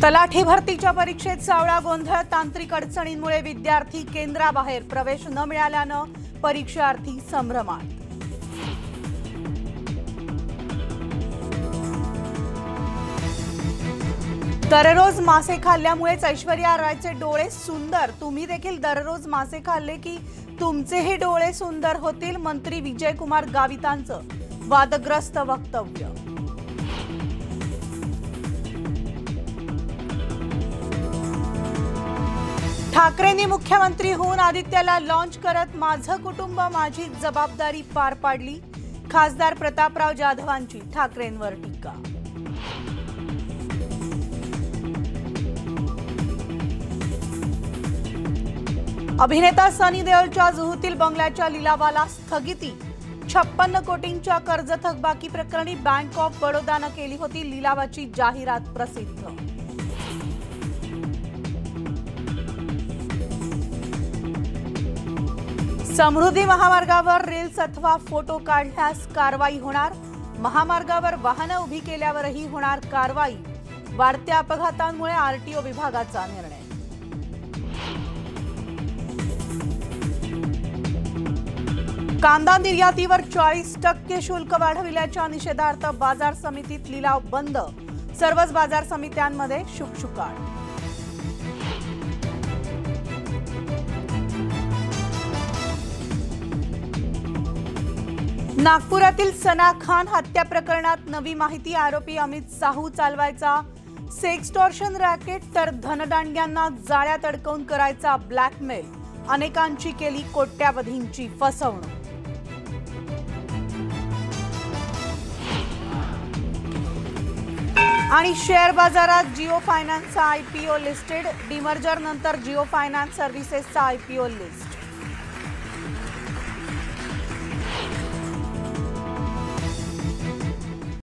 तलाठी भरतीच्या परीक्षेत सावळा गोंधळ, तांत्रिक अडचणींमुळे विद्यार्थी केंद्राबाहेर, प्रवेश न मिळाल्यानं परीक्षार्थी संभ्रमात। दररोज मासे खाल्ल्यामुळेच ऐश्वर्या रायचे डोळे सुंदर, तुम्ही देखील दररोज मासे खाल्ले की तुमचेही डोळे सुंदर होतील, मंत्री विजयकुमार गावितांचं वादग्रस्त वक्तव्य। ठाकरेंनी मुख्यमंत्री होऊन आदित्यला लॉन्च करत माझं कुटुंब माझी जबाबदारी पार पाडली, खासदार प्रतापराव जाधवांची ठाकरेंवर टीका। अभिनेता सनी देओलच्या जुहूतील बंगल्याच्या लिलावाला स्थगिती, 56 कोटींच्या कर्ज थकबाकी प्रकरणी बँक ऑफ बडोदानं केली होती लिलावाची जाहिरात प्रसिद्ध। समृद्धी महामार्गावर रील्स अथवा फोटो काढल्यास कारवाई होणार, महामार्गावर वाहनं उभी केल्यावरही होणार कारवाई, वाढत्या अपघातांमुळे आरटीओ विभागाचा निर्णय। कांदा निर्यातीवर 40% शुल्क वाढविल्याच्या निषेधार्थ बाजार समितीत लिलाव बंद, सर्वच बाजार समित्यांमध्ये शुकशुकाट। नागपुरातील सना खान हत्या प्रकरणात नवी माहिती, आरोपी अमित साहू चालवायचा सेक्सटॉर्शन रॅकेट, तर धनदांडग्यांना जाळ्यात अडकवून करायचा ब्लॅकमेल, अनेकांची केली कोट्यावधींची फसवणूक। आणि शेअर बाजारात जिओ फायनान्सचा आयपीओ लिस्टेड, डिमर्जर नंतर जिओ फायनान्स सर्व्हिसेसचा आयपीओ लिस्ट।